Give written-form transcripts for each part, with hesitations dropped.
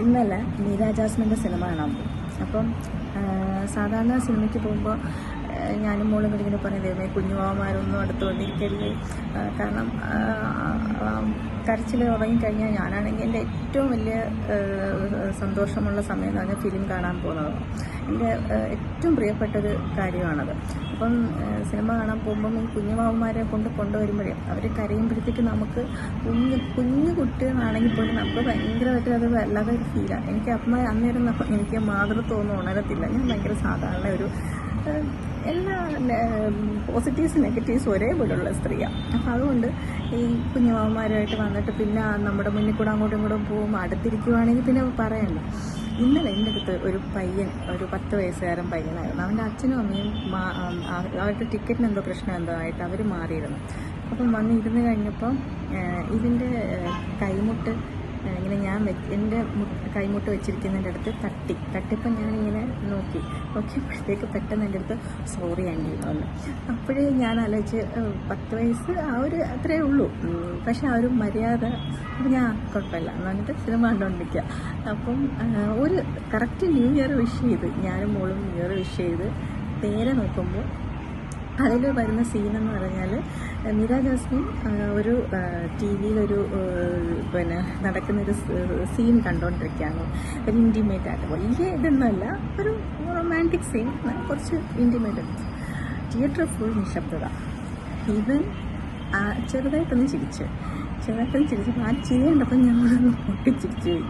ഇന്നലെ മീര ജാസ്മിൻ്റെ സിനിമ കാണാൻ പോകും. അപ്പം സാധാരണ സിനിമയ്ക്ക് പോകുമ്പോൾ ഞാനും മോളും കൂടി ഇങ്ങനെ പറഞ്ഞ ദൈവമേ കുഞ്ഞുമാവന്മാരൊന്നും അടുത്ത് വന്നിരിക്കരുത്. കാരണം കരച്ചിൽ ഉറങ്ങിക്കഴിഞ്ഞാൽ ഞാനാണെങ്കിൽ എൻ്റെ ഏറ്റവും വലിയ സന്തോഷമുള്ള സമയം എന്ന് പറഞ്ഞാൽ ഫിലിം കാണാൻ പോകുന്നത്. എൻ്റെ ഏറ്റവും പ്രിയപ്പെട്ടൊരു കാര്യമാണത്. അപ്പം സിനിമ കാണാൻ പോകുമ്പം ഈ കുഞ്ഞുമാവന്മാരെ കൊണ്ടുവരുമ്പോഴേ അവർ കരയുമ്പോഴത്തേക്ക് നമുക്ക് കുഞ്ഞു കുട്ടികളാണെങ്കിൽ പോലും നമുക്ക് ഭയങ്കരമായിട്ട് അത് വല്ലാതെ ഒരു ഫീലാണ്. എനിക്ക് അന്നേരം എനിക്ക് മാതൃത്വമൊന്നും ഉണരത്തില്ല. ഞാൻ ഭയങ്കര സാധാരണ ഒരു എല്ലാ പോസിറ്റീവ്സ് നെഗറ്റീവ്സ് ഒരേപോലെയുള്ള സ്ത്രീയാണ്. അപ്പം അതുകൊണ്ട് ഈ കുഞ്ഞുമാവന്മാരുമായിട്ട് വന്നിട്ട് പിന്നെ നമ്മുടെ മുന്നിൽ കൂടെ അങ്ങോട്ടും ഇങ്ങോട്ടും പോകുമ്പോൾ അടുത്തിരിക്കുവാണെങ്കിൽ പിന്നെ പറയണ്ട. ഇന്നലെ എൻ്റെ അടുത്ത് ഒരു പയ്യൻ, ഒരു 10 വയസ്സുകാരൻ പയ്യനായിരുന്നു. അവൻ്റെ അച്ഛനും അമ്മയും അവരുടെ ടിക്കറ്റിന് എന്തോ പ്രശ്നം എന്തോ ആയിട്ട് അവർ മാറിയിരുന്നു. അപ്പം വന്നിരുന്ന് കഴിഞ്ഞപ്പം ഇതിൻ്റെ കൈമുട്ട് ഇങ്ങനെ ഞാൻ എൻ്റെ കൈമുട്ട് വെച്ചിരിക്കുന്നതിൻ്റെ അടുത്ത് തട്ടിപ്പം ഞാനിങ്ങനെ നോക്കിയപ്പോഴത്തേക്ക് പെട്ടെന്ന് എൻ്റെ അടുത്ത് സോറി ആൻറ്റി വന്നു. അപ്പോഴേ ഞാൻ ആലോചിച്ച് 10 വയസ്സ് അത്രേ ഉള്ളൂ. പക്ഷെ ആ ഒരു മര്യാദ ഞാൻ കുഴപ്പമില്ല എന്ന് പറഞ്ഞിട്ട് സിനിമ കണ്ടുകൊണ്ടിരിക്കുക. അപ്പം ഒരു കറക്റ്റ് ന്യൂ ഇയർ വിഷ് ചെയ്ത് ഞാനും മോളും ന്യൂ ഇയർ വിഷ് ചെയ്ത് നേരെ നോക്കുമ്പോൾ അതിൽ വരുന്ന സീനെന്ന് പറഞ്ഞാൽ മീര ജാസ്മിൻ ഒരു ടി വിയിലൊരു പിന്നെ നടക്കുന്നൊരു സീൻ കണ്ടുകൊണ്ടിരിക്കുകയാണ്. ഒരു ഇൻറ്റിമേറ്റ് ആയിട്ട്, വലിയ ഇതൊന്നുമല്ല, ഒരു റൊമാൻറ്റിക് സീൻ, കുറച്ച് ഇൻറ്റിമേറ്റ്. തിയേറ്റർ ഫുൾ നിശബ്ദത. ഈവൻ ചെറുതായിട്ടൊന്ന് ചിരിച്ചു. ആ ചിരി കണ്ടപ്പോൾ ഞങ്ങളൊന്ന് പൊട്ടിച്ചിരിച്ചു പോയി.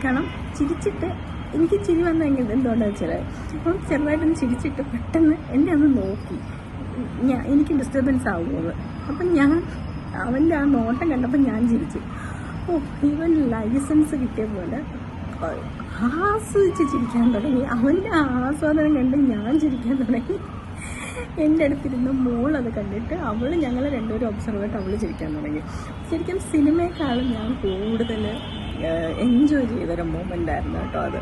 കാരണം ചിരിച്ചിട്ട് എനിക്ക് ചിരി വന്നെങ്കിൽ എന്തുകൊണ്ടാണെന്ന് വെച്ചാൽ അപ്പം ചെറുതായിട്ടൊന്ന് ചിരിച്ചിട്ട് പെട്ടെന്ന് എന്നെ ഒന്ന് നോക്കി. എനിക്ക് ഡിസ്റ്റർബൻസ് ആകുമോ. അപ്പം അവൻ്റെ ആ നോട്ടം കണ്ടപ്പോൾ ഞാൻ ചിരിച്ചു. ഇവൻ ലൈസൻസ് കിട്ടിയ പോലെ ആസ്വദിച്ച് ചിരിക്കാൻ തുടങ്ങി. അവൻ്റെ ആസ്വാദനം കണ്ട് ഞാൻ ചിരിക്കാൻ തുടങ്ങി. എൻ്റെ അടുത്തിരുന്ന മോൾ അത് കണ്ടിട്ട് ഞങ്ങൾ രണ്ടുപേരും ഒബ്സർവ് ചെയ്തിട്ട് അവൾ ചിരിക്കാൻ തുടങ്ങി. ശരിക്കും സിനിമയെക്കാളും ഞാൻ കൂടുതൽ എൻജോയ് ചെയ്തൊരു മൊമെൻ്റ് ആയിരുന്നു കേട്ടോ അത്.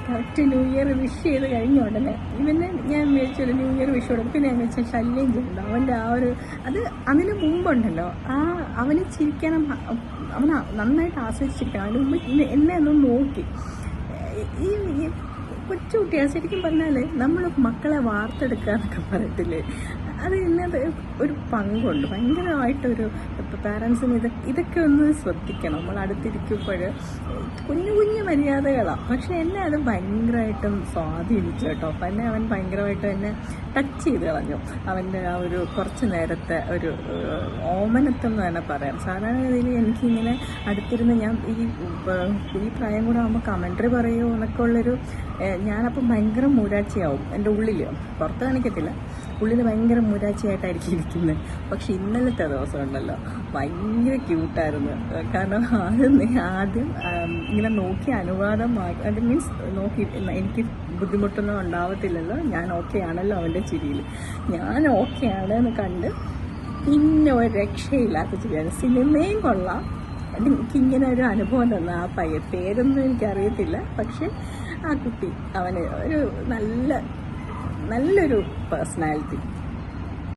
കറക്റ്റ് ന്യൂ ഇയർ വിഷ് ചെയ്ത് കഴിഞ്ഞ ഉടനെ ഇവനെ ഞാൻ മേടിച്ചൊരു ന്യൂ ഇയർ വിഷ് കൊടുക്കും. പിന്നെ ഞാൻ വെച്ചാൽ ശല്യം ചെയ്യുന്നുണ്ട് അവൻ്റെ ആ ഒരു അതിന് മുമ്പുണ്ടല്ലോ അവന് ചിരിക്കണം, അവൻ നന്നായിട്ട് ആസ്വദിച്ചിരിക്കണം. അതിന് മുമ്പ് എന്നെ ഒന്ന് നോക്കി. ഈ കൊച്ചുകുട്ടിയാണ് ശരിക്കും പറഞ്ഞാൽ നമ്മൾ മക്കളെ വാർത്തെടുക്കുക എന്നൊക്കെ പറയത്തില്ലേ, അത് ഇന്നത് ഒരു പങ്കുണ്ട്. ഭയങ്കരമായിട്ടൊരു പാരൻസിന് ഇതൊക്കെ ഒന്ന് ശ്രദ്ധിക്കണം. നമ്മൾ അടുത്തിരിക്കുമ്പോൾ കുഞ്ഞു മര്യാദകളാണ്. പക്ഷെ എന്നെ അത് ഭയങ്കരമായിട്ടും സ്വാധീനിച്ചു കേട്ടോ. പിന്നെ അവൻ ഭയങ്കരമായിട്ട് എന്നെ ടച്ച് ചെയ്ത് കളഞ്ഞു. അവൻ്റെ ആ ഒരു കുറച്ച് നേരത്തെ ഒരു ഓമനത്വം എന്ന് തന്നെ പറയാം. സാധാരണഗതിയിൽ എനിക്കിങ്ങനെ അടുത്തിരുന്ന് ഞാൻ ഈ പ്രായം കൂടെ ആകുമ്പോൾ കമൻട്രി പറയുമോ എന്നൊക്കെ ഉള്ളൊരു ഞാനപ്പം ഭയങ്കര മൂരാഴ്ചയാവും എൻ്റെ ഉള്ളിൽ. പുറത്ത് കാണിക്കത്തില്ല, ഉള്ളിൽ ഭയങ്കര മൂരാഴ്ചയായിട്ടായിരിക്കും ഇരിക്കുന്നത്. പക്ഷെ ഇന്നലത്തെ ദിവസം ഉണ്ടല്ലോ ഭയങ്കര ക്യൂട്ടായിരുന്നു. കാരണം ആദ്യം ഇങ്ങനെ നോക്കി അനുവാദം, അത് മീൻസ് നോക്കി എനിക്ക് ബുദ്ധിമുട്ടൊന്നും ഉണ്ടാവത്തില്ലല്ലോ, ഞാൻ ഓക്കെ ആണല്ലോ അവൻ്റെ ചിരിയിൽ, ഞാൻ ഓക്കെ ആണെന്ന് കണ്ട് പിന്നെ ഒരു രക്ഷയില്ലാത്ത ചിരിയാണ്. സിനിമയും കൊള്ളാം. എനിക്കിങ്ങനെ ഒരു അനുഭവം തന്ന ആ പയ്യൻ, പേരൊന്നും എനിക്കറിയത്തില്ല, പക്ഷെ ആ കുട്ടി അവന് ഒരു നല്ലൊരു പേഴ്സണാലിറ്റി.